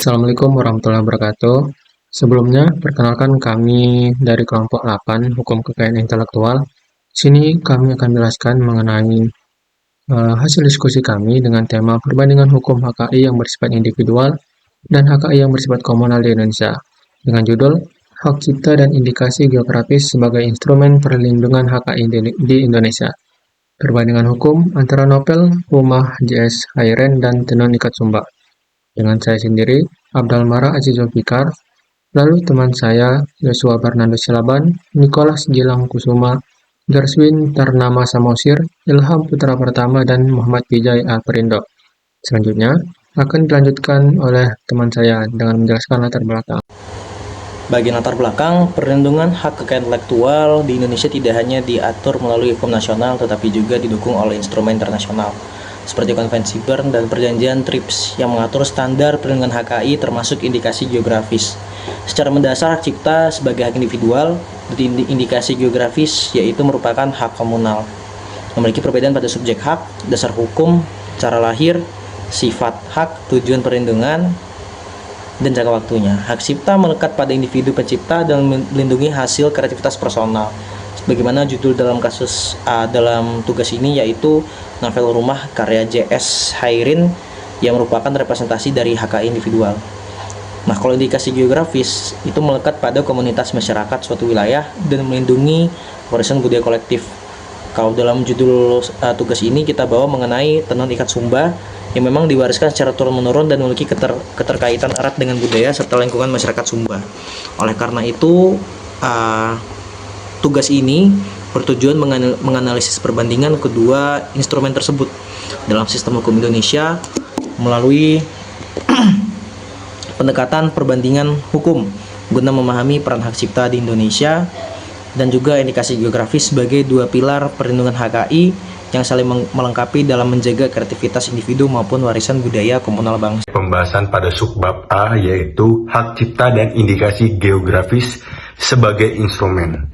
Assalamualaikum warahmatullahi wabarakatuh. Sebelumnya, perkenalkan kami dari kelompok 8 Hukum Kekayaan Intelektual. Sini kami akan menjelaskan mengenai hasil diskusi kami dengan tema perbandingan hukum HKI yang bersifat individual dan HKI yang bersifat komunal di Indonesia. Dengan judul Hak Cipta dan Indikasi Geografis sebagai Instrumen Perlindungan HKI di Indonesia. Perbandingan hukum antara novel Rumah JS Hairen dan Tenun Ikat Sumba. Dengan saya sendiri, Abdal Mara Azizul Fikar, lalu teman saya Yosua Bernardo Silaban, Nicholas Gilang Kusuma, Gerswin Ternama Samosir, Ilham Putra Pertama, dan Muhammad Vijay Alperindo. Selanjutnya, akan dilanjutkan oleh teman saya dengan menjelaskan latar belakang. Bagian latar belakang, perlindungan hak kekayaan intelektual di Indonesia tidak hanya diatur melalui hukum nasional, tetapi juga didukung oleh instrumen internasional, seperti Konvensi Bern dan Perjanjian TRIPS yang mengatur standar perlindungan HKI termasuk indikasi geografis. Secara mendasar, hak cipta sebagai hak individual, indikasi geografis yaitu merupakan hak komunal. Memiliki perbedaan pada subjek hak, dasar hukum, cara lahir, sifat hak, tujuan perlindungan, dan jangka waktunya. Hak cipta melekat pada individu pencipta dan melindungi hasil kreativitas personal. Bagaimana judul dalam dalam tugas ini yaitu novel Rumah karya JS Hairin yang merupakan representasi dari HKI individual. Nah, kalau indikasi geografis itu melekat pada komunitas masyarakat suatu wilayah dan melindungi warisan budaya kolektif. Kalau dalam judul tugas ini kita bawa mengenai Tenun Ikat Sumba yang memang diwariskan secara turun-menurun dan memiliki keterkaitan erat dengan budaya serta lingkungan masyarakat Sumba. Oleh karena itu, tugas ini bertujuan menganalisis perbandingan kedua instrumen tersebut dalam sistem hukum Indonesia melalui pendekatan perbandingan hukum guna memahami peran hak cipta di Indonesia dan juga indikasi geografis sebagai dua pilar perlindungan HKI yang saling melengkapi dalam menjaga kreativitas individu maupun warisan budaya komunal bangsa. Pembahasan pada subbab A yaitu hak cipta dan indikasi geografis sebagai instrumen.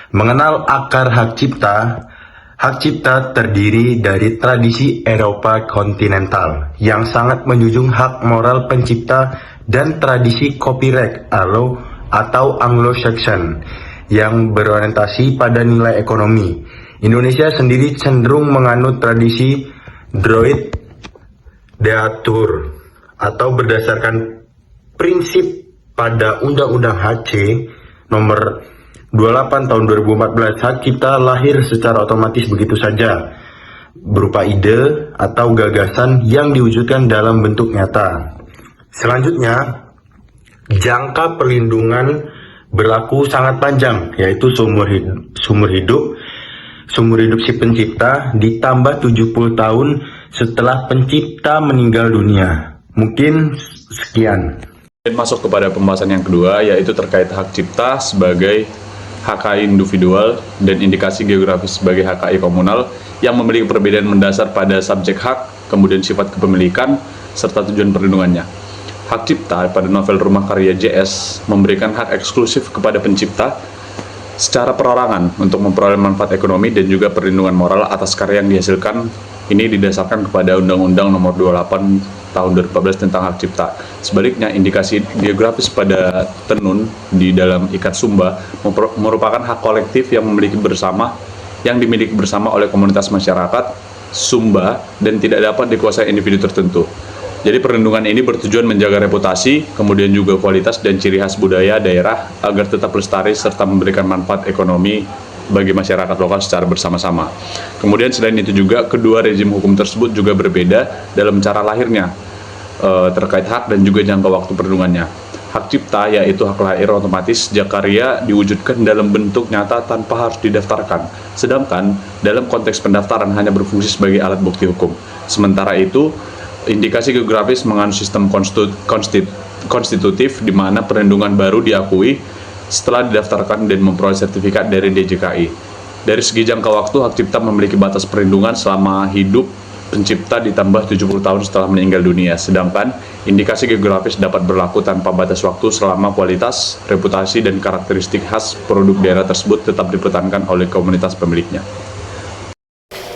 Mengenal akar hak cipta terdiri dari tradisi Eropa kontinental yang sangat menjunjung hak moral pencipta dan tradisi copyright atau Anglo-Saxon yang berorientasi pada nilai ekonomi. Indonesia sendiri cenderung menganut tradisi droit d'auteur atau berdasarkan prinsip pada Undang-Undang HC nomor 28 tahun 2014. Hak cipta lahir secara otomatis begitu saja, berupa ide atau gagasan yang diwujudkan dalam bentuk nyata. Selanjutnya, jangka perlindungan berlaku sangat panjang, yaitu seumur hidup si pencipta ditambah 70 tahun setelah pencipta meninggal dunia. Mungkin sekian. Masuk kepada pembahasan yang kedua, yaitu terkait hak cipta sebagai HKI individual dan indikasi geografis sebagai HKI komunal yang memiliki perbedaan mendasar pada subjek hak, kemudian sifat kepemilikan, serta tujuan perlindungannya. Hak cipta pada novel Rumah karya JS memberikan hak eksklusif kepada pencipta secara perorangan untuk memperoleh manfaat ekonomi dan juga perlindungan moral atas karya yang dihasilkan. Ini didasarkan kepada Undang-Undang Nomor 28 Tahun 2014 tentang hak cipta. Sebaliknya, indikasi geografis pada tenun di dalam Ikat Sumba merupakan hak kolektif yang dimiliki bersama oleh komunitas masyarakat Sumba dan tidak dapat dikuasai individu tertentu. Jadi perlindungan ini bertujuan menjaga reputasi, kemudian juga kualitas dan ciri khas budaya daerah agar tetap lestari serta memberikan manfaat ekonomi bagi masyarakat lokal secara bersama-sama. Kemudian selain itu juga kedua rezim hukum tersebut juga berbeda dalam cara lahirnya terkait hak dan juga jangka waktu perlindungannya. Hak cipta yaitu hak lahir otomatis sejak karya diwujudkan dalam bentuk nyata tanpa harus didaftarkan. Sedangkan dalam konteks pendaftaran hanya berfungsi sebagai alat bukti hukum. Sementara itu, indikasi geografis mengandung sistem konstitutif di mana perlindungan baru diakui setelah didaftarkan dan memperoleh sertifikat dari DJKI. Dari segi jangka waktu, hak cipta memiliki batas perlindungan selama hidup pencipta ditambah 70 tahun setelah meninggal dunia. Sedangkan indikasi geografis dapat berlaku tanpa batas waktu selama kualitas, reputasi, dan karakteristik khas produk daerah tersebut tetap dipertahankan oleh komunitas pemiliknya.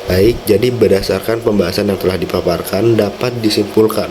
Baik, jadi berdasarkan pembahasan yang telah dipaparkan dapat disimpulkan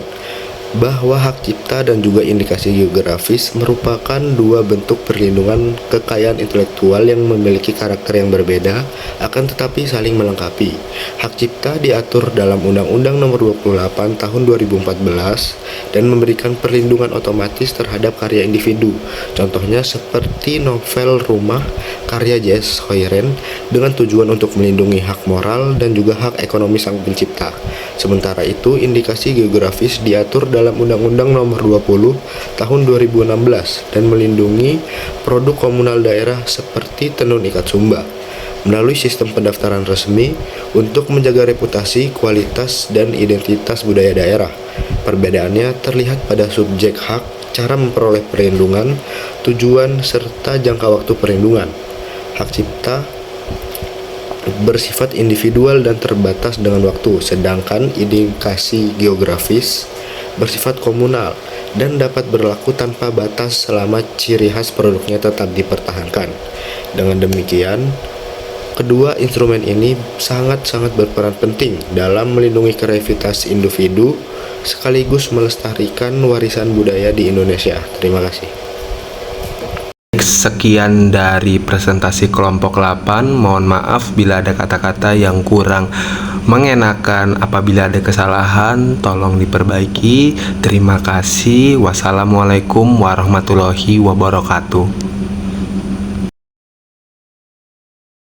bahwa hak cipta dan juga indikasi geografis merupakan dua bentuk perlindungan kekayaan intelektual yang memiliki karakter yang berbeda, akan tetapi saling melengkapi. Hak cipta diatur dalam Undang-Undang Nomor 28 Tahun 2014 dan memberikan perlindungan otomatis terhadap karya individu. Contohnya seperti novel Rumah karya J.S. Hoiren dengan tujuan untuk melindungi hak moral dan juga hak ekonomi sang pencipta. Sementara itu, indikasi geografis diatur dalam Undang-Undang Nomor 20 Tahun 2016 dan melindungi produk komunal daerah seperti tenun ikat Sumba melalui sistem pendaftaran resmi untuk menjaga reputasi, kualitas, dan identitas budaya daerah. Perbedaannya terlihat pada subjek hak, cara memperoleh perlindungan, tujuan, serta jangka waktu perlindungan. Hak cipta bersifat individual dan terbatas dengan waktu, sedangkan indikasi geografis bersifat komunal dan dapat berlaku tanpa batas selama ciri khas produknya tetap dipertahankan. Dengan demikian, kedua instrumen ini sangat-sangat berperan penting dalam melindungi kreativitas individu sekaligus melestarikan warisan budaya di Indonesia. Terima kasih. Sekian dari presentasi kelompok 8. Mohon maaf bila ada kata-kata yang kurang mengenakan. Apabila ada kesalahan, tolong diperbaiki. Terima kasih. Wassalamualaikum warahmatullahi wabarakatuh.